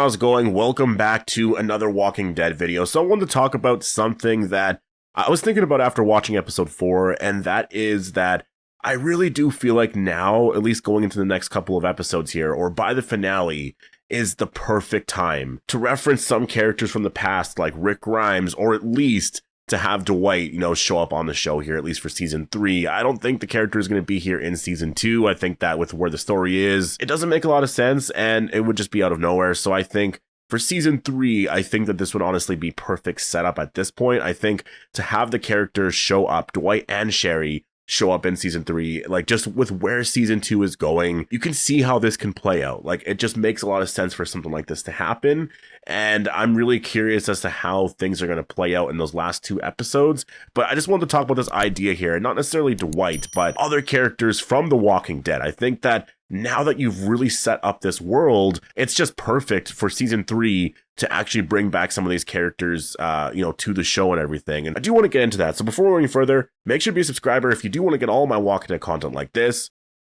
how's it going? Welcome back to another Walking Dead video. So I wanted to talk about something that I was thinking about after watching episode 4, and that is that I really do feel like now, at least going into the next couple of episodes here, or by the finale, is the perfect time to reference some characters from the past like Rick Grimes, or at least to have Dwight, show up on the show here, at least for season 3. I don't think the character is going to be here in season 2. I think that with where the story is, it doesn't make a lot of sense and it would just be out of nowhere. So I think for season 3, I think that this would honestly be perfect setup at this point. I think to have the characters show up, Dwight and Sherry show up in season 3, like just with where season 2 is going, you can see how this can play out. Like it just makes a lot of sense for something like this to happen. And I'm really curious as to how things are going to play out in those last 2 episodes. But I just wanted to talk about this idea here, not necessarily Dwight, but other characters from The Walking Dead. I think that now that you've really set up this world, it's just perfect for season 3 to actually bring back some of these characters, to the show and everything. And I do want to get into that. So before we go any further, make sure to be a subscriber if you do want to get all my Walking Dead content like this.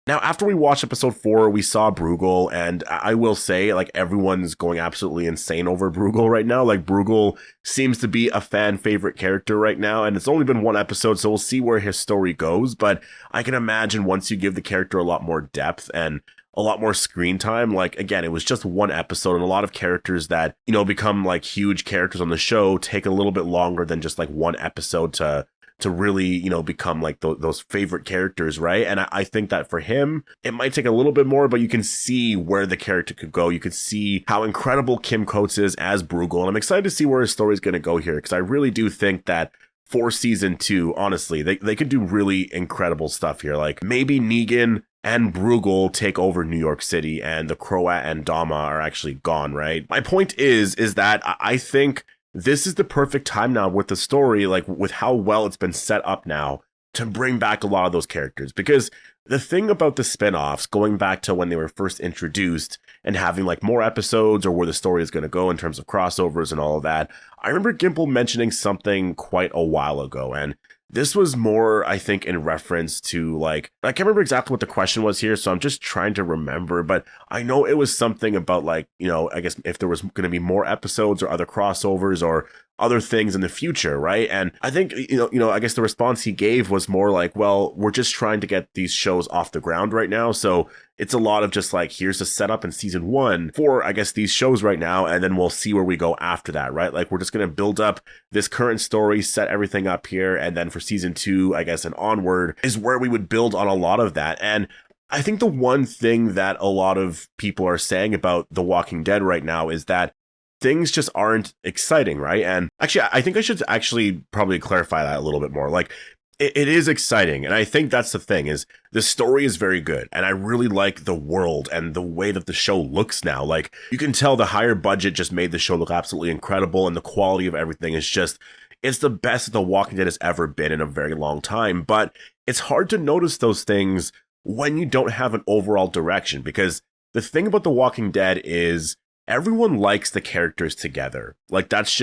Now, after we watched episode 4, we saw Bruegel, and I will say, like, everyone's going absolutely insane over Bruegel right now. Like, Bruegel seems to be a fan favorite character right now, and it's only been 1 episode, so we'll see where his story goes. But I can imagine once you give the character a lot more depth and a lot more screen time, like, again, it was just 1 episode, and a lot of characters that, become, like, huge characters on the show take a little bit longer than just, like, 1 episode to really, become like those favorite characters, right? And I think that for him, it might take a little bit more, but you can see where the character could go. You could see how incredible Kim Coates is as Bruegel. And I'm excited to see where his story is going to go here, because I really do think that for season 2, honestly, they could do really incredible stuff here. Like maybe Negan and Bruegel take over New York City and the Croat and Dama are actually gone, right? My point is that I think this is the perfect time now with the story, like with how well it's been set up now, to bring back a lot of those characters. Because the thing about the spinoffs, going back to when they were first introduced and having like more episodes or where the story is going to go in terms of crossovers and all of that, I remember Gimple mentioning something quite a while ago, and this was more, I think, in reference to like, I can't remember exactly what the question was here, so I'm just trying to remember, but I know it was something about like, I guess if there was going to be more episodes or other crossovers or other things in the future, right? And I think, I guess the response he gave was more like, well, we're just trying to get these shows off the ground right now, so it's a lot of just like, here's the setup in season 1 for, I guess, these shows right now, and then we'll see where we go after that, right? Like, we're just going to build up this current story, set everything up here, and then for season 2, I guess, and onward is where we would build on a lot of that. And I think the one thing that a lot of people are saying about The Walking Dead right now is that things just aren't exciting, right? And actually, I think I should actually probably clarify that a little bit more. Like, it is exciting, and I think that's the thing, is the story is very good, and I really like the world and the way that the show looks now. Like, you can tell the higher budget just made the show look absolutely incredible, and the quality of everything is just, it's the best that The Walking Dead has ever been in a very long time. But it's hard to notice those things when you don't have an overall direction, because the thing about The Walking Dead is everyone likes the characters together. Like, that's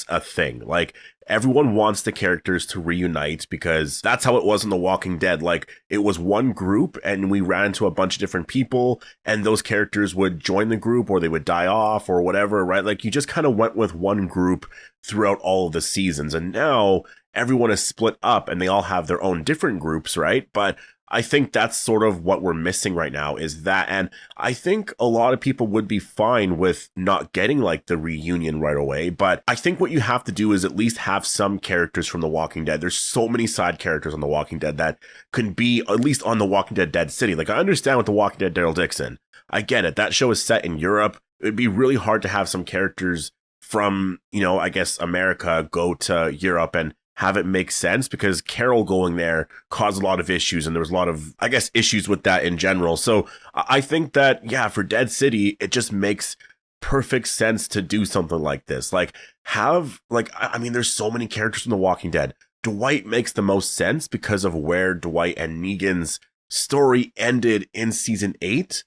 a thing. Like, everyone wants the characters to reunite, because that's how it was in The Walking Dead. Like, it was one group and we ran into a bunch of different people, and those characters would join the group or they would die off or whatever, right? Like, you just kind of went with one group throughout all of the seasons, and now everyone is split up and they all have their own different groups, right? But I think that's sort of what we're missing right now, is that. And I think a lot of people would be fine with not getting like the reunion right away. But I think what you have to do is at least have some characters from The Walking Dead. There's so many side characters on The Walking Dead that can be at least on The Walking Dead Dead City. Like, I understand with The Walking Dead Daryl Dixon, I get it. That show is set in Europe. It would be really hard to have some characters from, I guess, America go to Europe and have it make sense, because Carol going there caused a lot of issues, and there was a lot of, I guess, issues with that in general. So I think that, yeah, for Dead City, it just makes perfect sense to do something like this. Like, there's so many characters from The Walking Dead. Dwight makes the most sense because of where Dwight and Negan's story ended in season 8.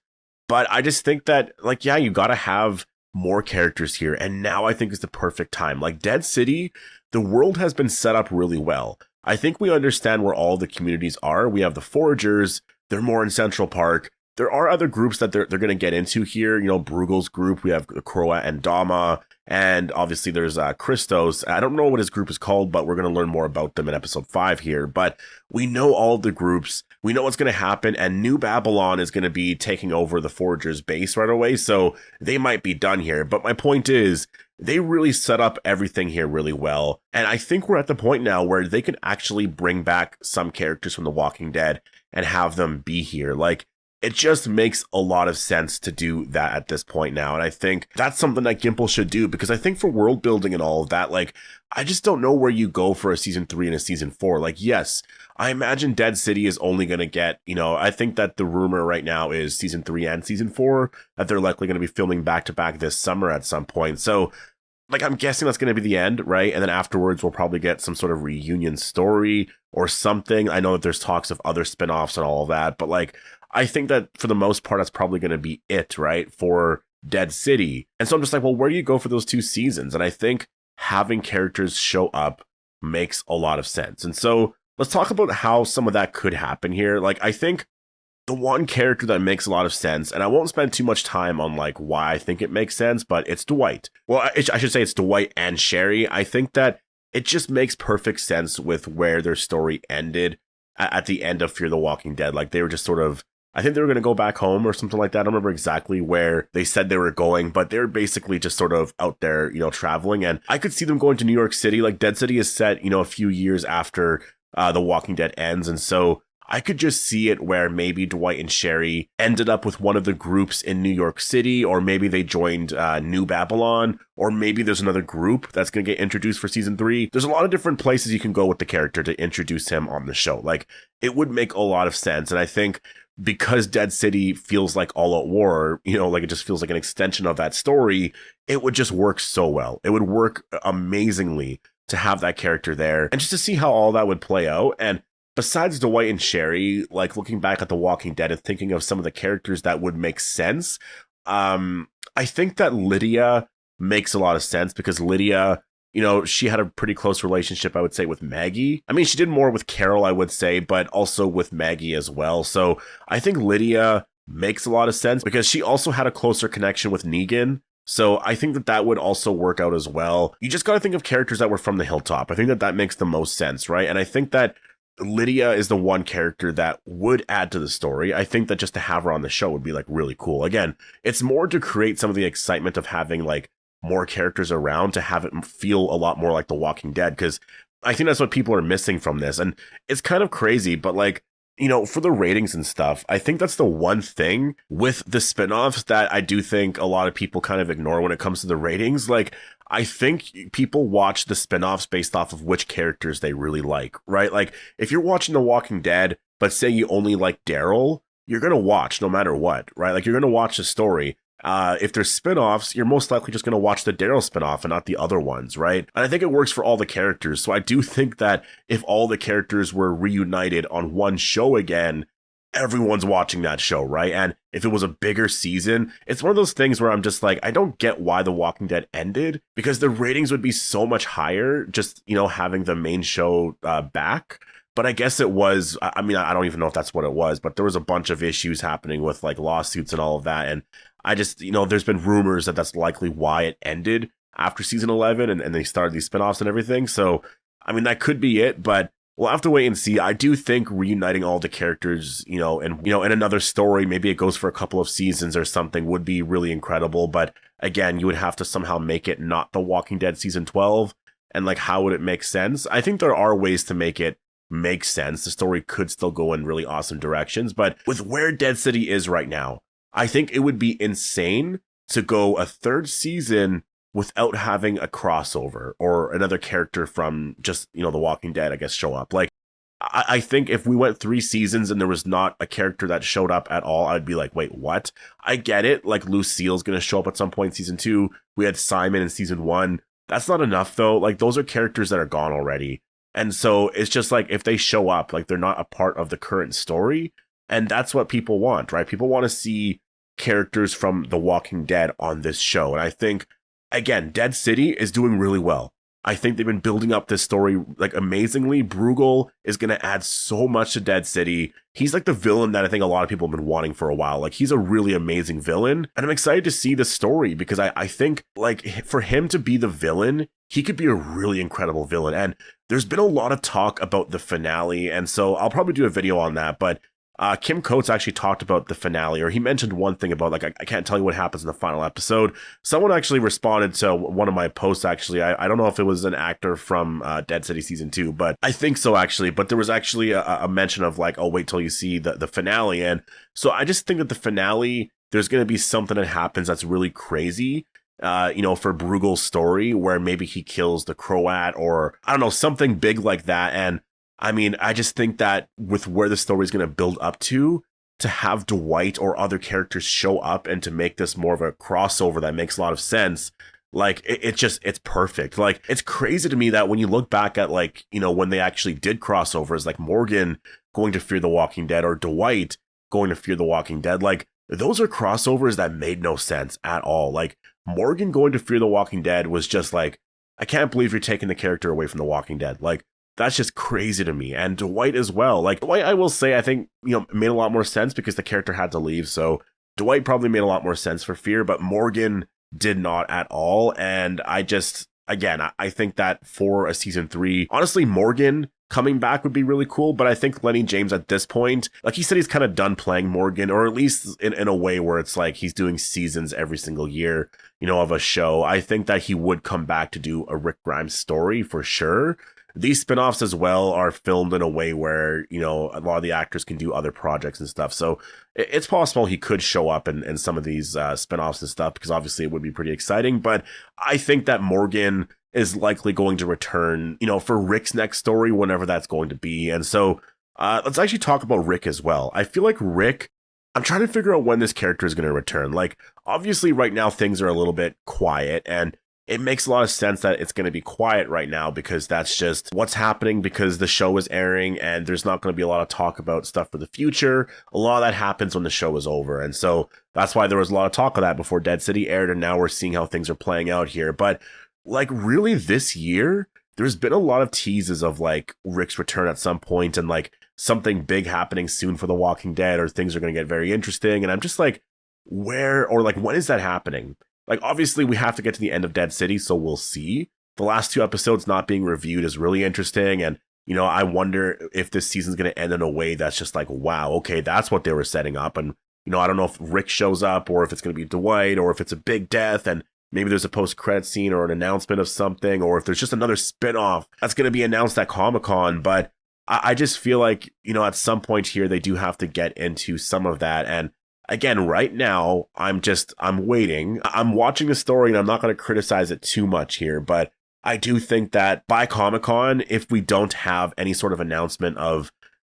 But I just think that, like, yeah, you gotta have more characters here, and now I think is the perfect time. Like, Dead City, the world has been set up really well. I think we understand where all the communities are. We have the Foragers, they're more in Central Park. there are other groups that they're going to get into here. You know, Bruegel's group, we have Croat and Dama, and obviously there's Christos. I don't know what his group is called, but we're going to learn more about them in episode 5 here. But we know all of the groups. We know what's going to happen, and New Babylon is going to be taking over the Foragers base right away, so they might be done here. But my point is, they really set up everything here really well. And I think we're at the point now where they can actually bring back some characters from The Walking Dead and have them be here. Like, it just makes a lot of sense to do that at this point now. And I think that's something that Gimple should do, because I think for world building and all of that, like, I just don't know where you go for a season 3 and a season 4. Like, yes, I imagine Dead City is only going to get, you know, I think that the rumor right now is season 3 and season 4, that they're likely going to be filming back to back this summer at some point. So, like, I'm guessing that's going to be the end, right? And then afterwards, we'll probably get some sort of reunion story or something. I know that there's talks of other spinoffs and all of that, but like, I think that for the most part, that's probably going to be it, right? For Dead City. And so I'm just like, well, where do you go for those 2 seasons? And I think having characters show up makes a lot of sense. And so let's talk about how some of that could happen here. Like, I think the one character that makes a lot of sense, and I won't spend too much time on like why I think it makes sense, but it's Dwight. Well, I should say it's Dwight and Sherry. I think that it just makes perfect sense with where their story ended at the end of Fear the Walking Dead. Like, they were just sort of, I think they were going to go back home or something like that. I don't remember exactly where they said they were going, but they're basically just sort of out there, you know, traveling. And I could see them going to New York City. Like, Dead City is set, you know, a few years after The Walking Dead ends. And so I could just see it where maybe Dwight and Sherry ended up with one of the groups in New York City, or maybe they joined New Babylon, or maybe there's another group that's going to get introduced for season 3. There's a lot of different places you can go with the character to introduce him on the show. Like, it would make a lot of sense. And I think because Dead City feels like All Out War, you know, like it just feels like an extension of that story, it would just work so well. It would work amazingly to have that character there and just to see how all that would play out. And besides Dwight and Sherry, like, looking back at The Walking Dead and thinking of some of the characters that would make sense, I think that Lydia makes a lot of sense, because Lydia, you know, she had a pretty close relationship, I would say, with Maggie. I mean, she did more with Carol, I would say, but also with Maggie as well. So I think Lydia makes a lot of sense because she also had a closer connection with Negan. So I think that that would also work out as well. You just got to think of characters that were from the hilltop. I think that that makes the most sense, right? And I think that Lydia is the one character that would add to the story. I think that just to have her on the show would be like really cool. Again, it's more to create some of the excitement of having like more characters around, to have it feel a lot more like The Walking Dead, because I think that's what people are missing from this. And it's kind of crazy, but like, you know, for the ratings and stuff, I think that's the one thing with the spinoffs that I do think a lot of people kind of ignore when it comes to the ratings. Like, I think people watch the spinoffs based off of which characters they really like, right? Like, if you're watching The Walking Dead, but say you only like Daryl, you're going to watch no matter what, right? Like, you're going to watch the story. If there's spin-offs, you're most likely just going to watch the Daryl spin-off and not the other ones, right? And I think it works for all the characters. So I do think that if all the characters were reunited on one show again, everyone's watching that show, right? And if it was a bigger season, it's one of those things where I'm just like, I don't get why The Walking Dead ended, because the ratings would be so much higher just, you know, having the main show back. But I guess it was, I mean, I don't even know if that's what it was, but there was a bunch of issues happening with like lawsuits and all of that. And I just, you know, there's been rumors that that's likely why it ended after season 11 and they started these spinoffs and everything. So, I mean, that could be it, but we'll have to wait and see. I do think reuniting all the characters, you know, in another story, maybe it goes for a couple of seasons or something, would be really incredible. But again, you would have to somehow make it not The Walking Dead season 12. And like, how would it make sense? I think there are ways to make it makes sense. The story could still go in really awesome directions, but with where Dead City is right now, I think it would be insane to go a third season without having a crossover or another character from just, you know, The Walking Dead, I guess, show up. Like, I think if we went 3 seasons and there was not a character that showed up at all, I'd be like, wait, what? I get it. Like, Lucille's going to show up at some point in season 2. We had Simon in season 1. That's not enough, though. Like, those are characters that are gone already. And so it's just like, if they show up, like, they're not a part of the current story. And that's what people want, right? People want to see characters from The Walking Dead on this show. And I think, again, Dead City is doing really well. I think they've been building up this story like amazingly. Bruegel is going to add so much to Dead City. He's like the villain that I think a lot of people have been wanting for a while. Like, he's a really amazing villain. And I'm excited to see the story because I think like for him to be the villain, he could be a really incredible villain. And there's been a lot of talk about the finale. And so I'll probably do a video on that. But Kim Coates actually talked about the finale, or he mentioned one thing about like, I can't tell you what happens in the final episode. Someone actually responded to one of my posts, actually. I don't know if it was an actor from Dead City Season 2, but I think so, actually. But there was actually a mention of like, oh, wait till you see the finale. And so I just think that the finale, there's going to be something that happens that's really crazy. For Bruegel's story, where maybe he kills the Croat, or I don't know, something big like that. And I mean, I just think that with where the story is going to build up to have Dwight or other characters show up and to make this more of a crossover that makes a lot of sense, like it's perfect. Like, it's crazy to me that when you look back at like, when they actually did crossovers, like Morgan going to Fear the Walking Dead or Dwight going to Fear the Walking Dead, like those are crossovers that made no sense at all. Like, Morgan going to Fear the Walking Dead was just like, I can't believe you're taking the character away from The Walking Dead. Like, that's just crazy to me. And Dwight as well. Like, Dwight, I will say, I think, made a lot more sense because the character had to leave. So Dwight probably made a lot more sense for Fear, but Morgan did not at all. And I think that for a season 3, honestly, Morgan coming back would be really cool. But I think Lenny James at this point, like he said, he's kind of done playing Morgan, or at least in a way where it's like he's doing seasons every single year, of a show. I think that he would come back to do a Rick Grimes story for sure. These spinoffs as well are filmed in a way where, a lot of the actors can do other projects and stuff. So it's possible he could show up in some of these spinoffs and stuff, because obviously it would be pretty exciting. But I think that Morgan is likely going to return, for Rick's next story, whenever that's going to be. And so let's actually talk about Rick as well. I feel like Rick, I'm trying to figure out when this character is going to return. Like, obviously right now things are a little bit quiet, and it makes a lot of sense that it's going to be quiet right now because that's just what's happening, because the show is airing and there's not going to be a lot of talk about stuff for the future. A lot of that happens when the show is over. And so that's why there was a lot of talk of that before Dead City aired. And now we're seeing how things are playing out here. But like, really this year, there's been a lot of teases of like Rick's return at some point and like something big happening soon for The Walking Dead, or things are going to get very interesting. And I'm just like, where, or like, when is that happening? Like, obviously, we have to get to the end of Dead City, so we'll see. The last 2 episodes not being reviewed is really interesting, and, I wonder if this season's going to end in a way that's just like, wow, okay, that's what they were setting up. And, I don't know if Rick shows up, or if it's going to be Dwight, or if it's a big death, and maybe there's a post-credit scene or an announcement of something, or if there's just another spin-off that's going to be announced at Comic-Con. But I just feel like, at some point here, they do have to get into some of that. And again, right now, I'm waiting. I'm watching the story, and I'm not going to criticize it too much here, but I do think that by Comic-Con, if we don't have any sort of announcement of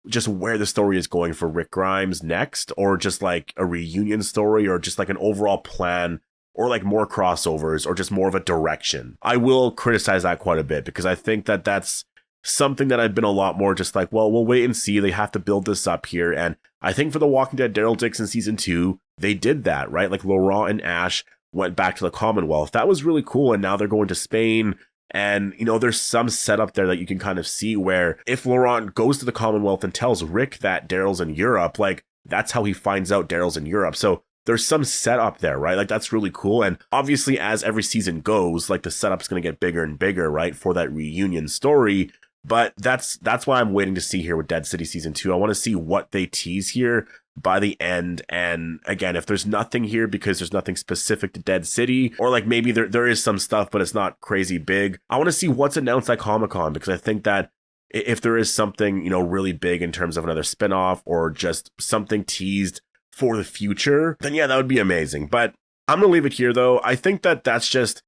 just where the story is going for Rick Grimes next, or just like a reunion story, or just like an overall plan, or like more crossovers, or just more of a direction, I will criticize that quite a bit, because I think that that's something that I've been a lot more just like, well, we'll wait and see. They have to build this up here. And I think for The Walking Dead, Daryl Dixon season 2, they did that, right? Like, Laurent and Ash went back to the Commonwealth. That was really cool. And now they're going to Spain. And, there's some setup there that you can kind of see where if Laurent goes to the Commonwealth and tells Rick that Daryl's in Europe, like, that's how he finds out Daryl's in Europe. So there's some setup there, right? Like, that's really cool. And obviously, as every season goes, like, the setup's going to get bigger and bigger, right? For that reunion story. But that's why I'm waiting to see here with Dead City Season 2. I want to see what they tease here by the end. And again, if there's nothing here because there's nothing specific to Dead City, or like maybe there is some stuff, but it's not crazy big, I want to see what's announced at Comic-Con, because I think that if there is something, really big in terms of another spinoff, or just something teased for the future, then yeah, that would be amazing. But I'm going to leave it here, though. I think that that's just,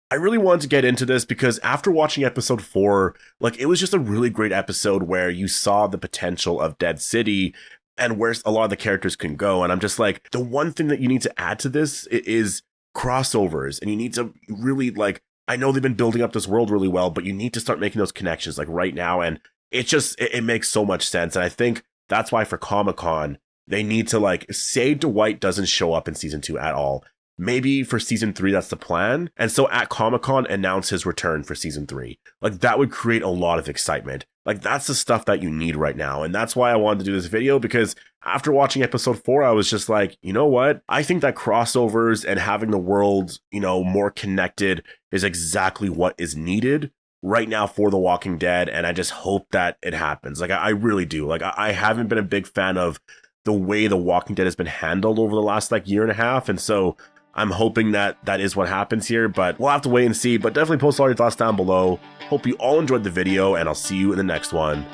I really wanted to get into this because after watching episode 4, like, it was just a really great episode where you saw the potential of Dead City and where a lot of the characters can go. And I'm just like, the one thing that you need to add to this is crossovers. And you need to really, like, I know they've been building up this world really well, but you need to start making those connections like right now. And it makes so much sense. And I think that's why for Comic-Con, they need to, like, say Dwight doesn't show up in season 2 at all. maybe for season 3, that's the plan. And so at Comic-Con, announce his return for season 3. Like, that would create a lot of excitement. Like, that's the stuff that you need right now. And that's why I wanted to do this video, because after watching episode 4, I was just like, you know what? I think that crossovers and having the world, more connected is exactly what is needed right now for The Walking Dead. And I just hope that it happens. Like, I really do. Like, I haven't been a big fan of the way The Walking Dead has been handled over the last year and a half. And so I'm hoping that that is what happens here, but we'll have to wait and see. But definitely post all your thoughts down below. Hope you all enjoyed the video, and I'll see you in the next one.